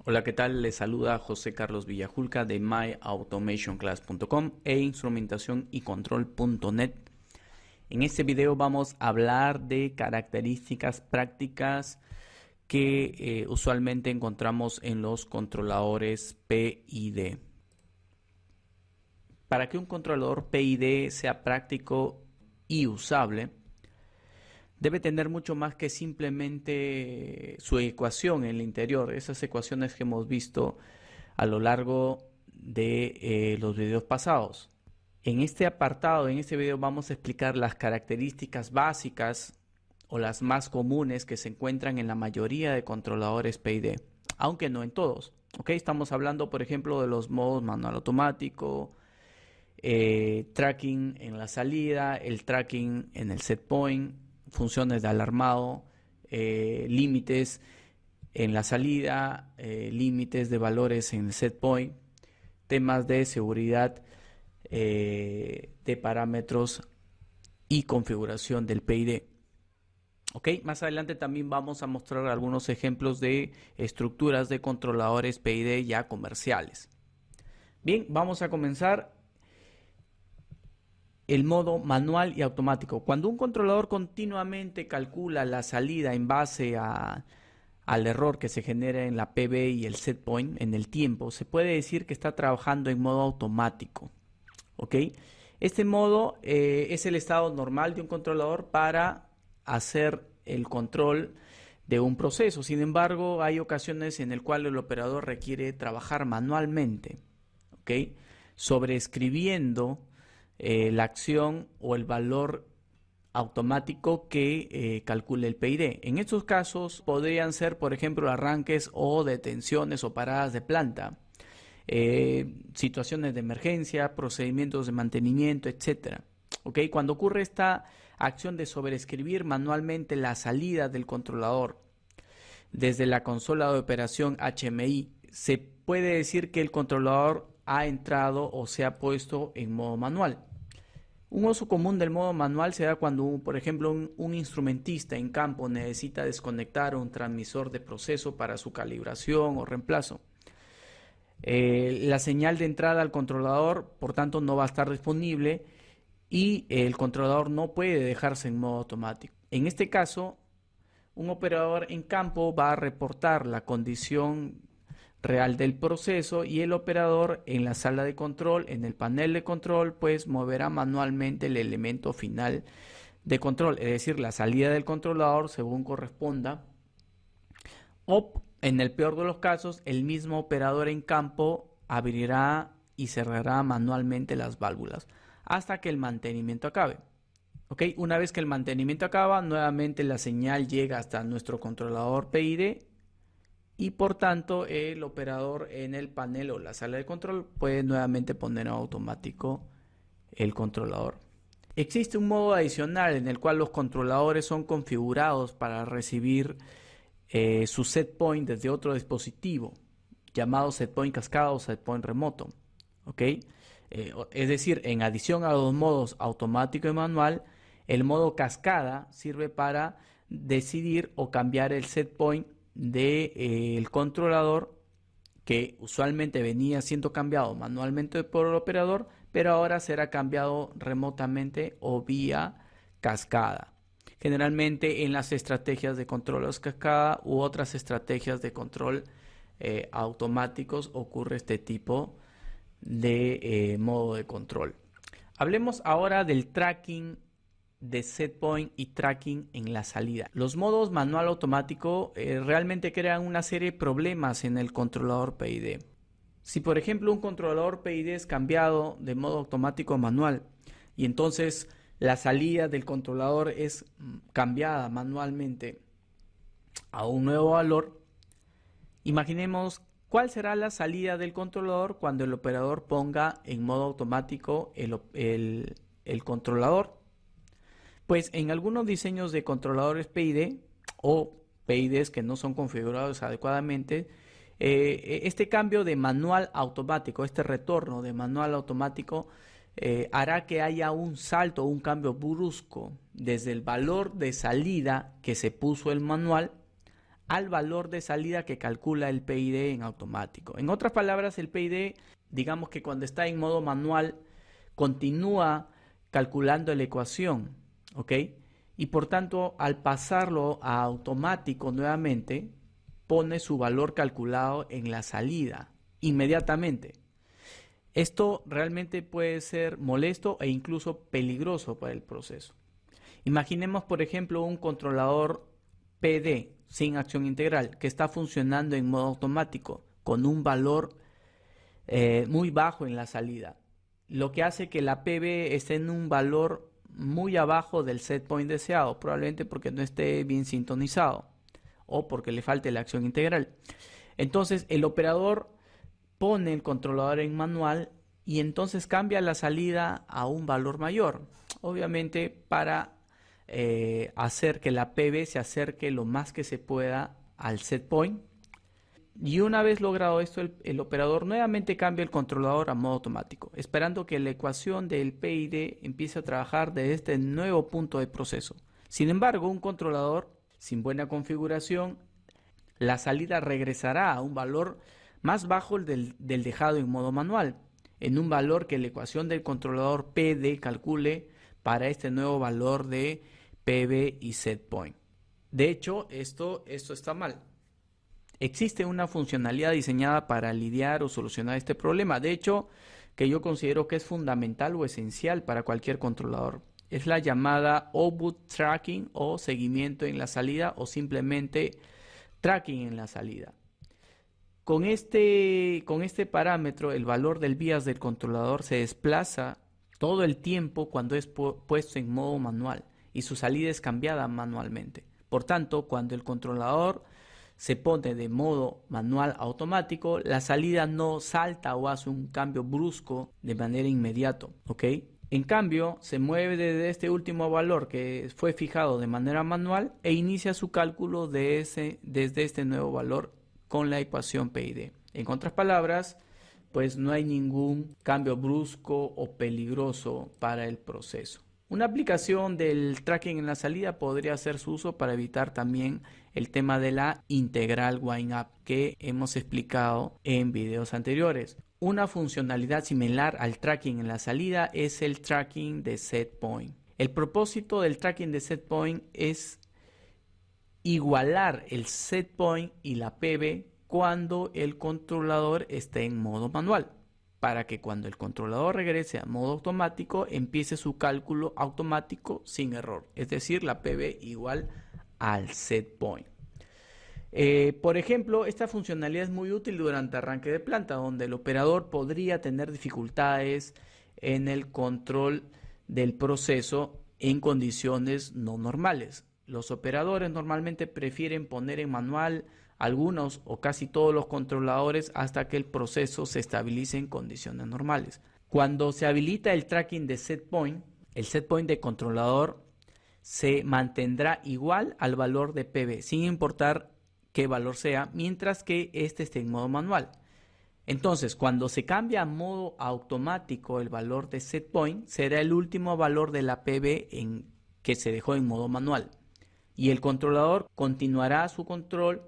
Hola, ¿qué tal? Les saluda José Carlos Villajulca de myautomationclass.com e instrumentación y control.net. En este video vamos a hablar de características prácticas que usualmente encontramos en los controladores PID. Para que un controlador PID sea práctico y usable, debe tener mucho más que simplemente su ecuación en el interior, esas ecuaciones que hemos visto a lo largo de los videos pasados. En este apartado, en este video, vamos a explicar las características básicas o las más comunes que se encuentran en la mayoría de controladores PID, aunque no en todos. Estamos hablando, por ejemplo, de los modos manual automático, tracking en la salida, el tracking en el set point, funciones de alarmado, límites en la salida, límites de valores en el set point, temas de seguridad de parámetros y configuración del PID. Más adelante también vamos a mostrar algunos ejemplos de estructuras de controladores PID ya comerciales. Bien, vamos a comenzar. El modo manual y automático. Cuando un controlador continuamente calcula la salida en base al error que se genera en la PB y el set point en el tiempo, se puede decir que está trabajando en modo automático. Este modo es el estado normal de un controlador para hacer el control de un proceso. Sin embargo, hay ocasiones en las cuales el operador requiere trabajar manualmente, sobreescribiendo la acción o el valor automático que calcule el PID. En estos casos podrían ser, por ejemplo, arranques o detenciones o paradas de planta, situaciones de emergencia, procedimientos de mantenimiento, etc. Cuando ocurre esta acción de sobreescribir manualmente la salida del controlador desde la consola de operación HMI, se puede decir que el controlador ha entrado o se ha puesto en modo manual. Un uso común del modo manual se da cuando, por ejemplo, un instrumentista en campo necesita desconectar un transmisor de proceso para su calibración o reemplazo. La señal de entrada al controlador, por tanto, no va a estar disponible y el controlador no puede dejarse en modo automático. En este caso, un operador en campo va a reportar la condición real del proceso y el operador en la sala de control, en el panel de control, pues moverá manualmente el elemento final de control, es decir, la salida del controlador según corresponda, o en el peor de los casos, el mismo operador en campo abrirá y cerrará manualmente las válvulas hasta que el mantenimiento acabe. Una vez que el mantenimiento acaba, nuevamente la señal llega hasta nuestro controlador PID y por tanto el operador en el panel o la sala de control puede nuevamente poner en automático el controlador. Existe un modo adicional en el cual los controladores son configurados para recibir su set point desde otro dispositivo, llamado set point cascada o set point remoto. Es decir, en adición a los modos automático y manual, el modo cascada sirve para decidir o cambiar el set point del controlador, que usualmente venía siendo cambiado manualmente por el operador, pero ahora será cambiado remotamente o vía cascada. Generalmente en las estrategias de control cascada u otras estrategias de control automáticos ocurre este tipo de modo de control. Hablemos ahora del tracking de set point y tracking en la salida. Los modos manual automático realmente crean una serie de problemas en el controlador PID. Si por ejemplo un controlador PID es cambiado de modo automático a manual y entonces la salida del controlador es cambiada manualmente a un nuevo valor, imaginemos cuál será la salida del controlador cuando el operador ponga en modo automático el controlador. Pues en algunos diseños de controladores PID o PIDs que no son configurados adecuadamente, este cambio de manual automático, este retorno de manual automático, hará que haya un salto, un cambio brusco desde el valor de salida que se puso el manual al valor de salida que calcula el PID en automático. En otras palabras, el PID, digamos que cuando está en modo manual, continúa calculando la ecuación, ¿ok? Y por tanto, al pasarlo a automático nuevamente, pone su valor calculado en la salida inmediatamente. Esto realmente puede ser molesto e incluso peligroso para el proceso. Imaginemos, por ejemplo, un controlador PD sin acción integral que está funcionando en modo automático con un valor muy bajo en la salida, lo que hace que la PB esté en un valor muy abajo del set point deseado, probablemente porque no esté bien sintonizado o porque le falte la acción integral. Entonces el operador pone el controlador en manual y entonces cambia la salida a un valor mayor, obviamente para hacer que la PB se acerque lo más que se pueda al set point. Y una vez logrado esto, el operador nuevamente cambia el controlador a modo automático, esperando que la ecuación del PID empiece a trabajar desde este nuevo punto de proceso. Sin embargo, un controlador sin buena configuración, la salida regresará a un valor más bajo del dejado en modo manual, en un valor que la ecuación del controlador PD calcule para este nuevo valor de PB y set point. De hecho, esto está mal. Existe una funcionalidad diseñada para lidiar o solucionar este problema. De hecho, que yo considero que es fundamental o esencial para cualquier controlador. Es la llamada output tracking o seguimiento en la salida o simplemente tracking en la salida. Con este parámetro, el valor del bias del controlador se desplaza todo el tiempo cuando es puesto en modo manual y su salida es cambiada manualmente. Por tanto, cuando el controlador se pone de modo manual automático, la salida no salta o hace un cambio brusco de manera inmediata, ¿ok? En cambio, se mueve desde este último valor que fue fijado de manera manual e inicia su cálculo desde este nuevo valor con la ecuación PID. En otras palabras, pues no hay ningún cambio brusco o peligroso para el proceso. Una aplicación del tracking en la salida podría hacer su uso para evitar también el tema de la integral wind-up que hemos explicado en videos anteriores. Una funcionalidad similar al tracking en la salida es el tracking de set point. El propósito del tracking de set point es igualar el set point y la PB cuando el controlador esté en modo manual, para que cuando el controlador regrese a modo automático empiece su cálculo automático sin error, es decir, la PB igual al set point. Por ejemplo, esta funcionalidad es muy útil durante arranque de planta, donde el operador podría tener dificultades en el control del proceso en condiciones no normales. Los operadores normalmente prefieren poner en manual algunos o casi todos los controladores hasta que el proceso se estabilice en condiciones normales. Cuando se habilita el tracking de set point, el set point de controlador se mantendrá igual al valor de PB, sin importar qué valor sea, mientras que este esté en modo manual. Entonces, cuando se cambia a modo automático el valor de set point, será el último valor de la PB que se dejó en modo manual. Y el controlador continuará su control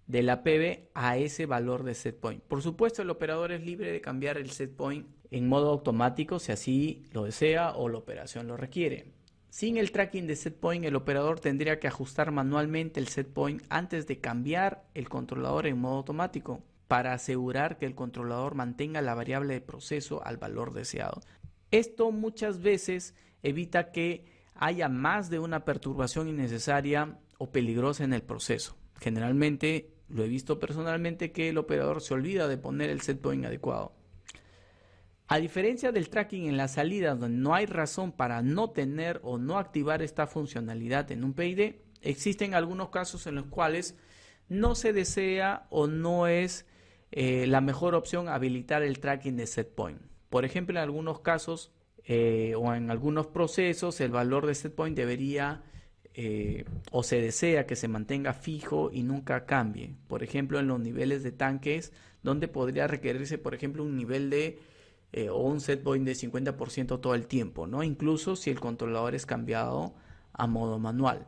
de la PB a ese valor de set point. Por supuesto, el operador es libre de cambiar el set point en modo automático si así lo desea o la operación lo requiere. Sin el tracking de set point, el operador tendría que ajustar manualmente el set point antes de cambiar el controlador en modo automático para asegurar que el controlador mantenga la variable de proceso al valor deseado. Esto muchas veces evita que haya más de una perturbación innecesaria o peligrosa en el proceso. Generalmente lo he visto personalmente que el operador se olvida de poner el set point adecuado. A diferencia del tracking en la salida, donde no hay razón para no tener o no activar esta funcionalidad en un PID, existen algunos casos en los cuales no se desea o no es la mejor opción habilitar el tracking de set point. Por ejemplo, en algunos casos o en algunos procesos el valor de set point debería o se desea que se mantenga fijo y nunca cambie. Por ejemplo, en los niveles de tanques, donde podría requerirse, por ejemplo, un nivel de o un set point de 50% todo el tiempo, ¿no? Incluso si el controlador es cambiado a modo manual.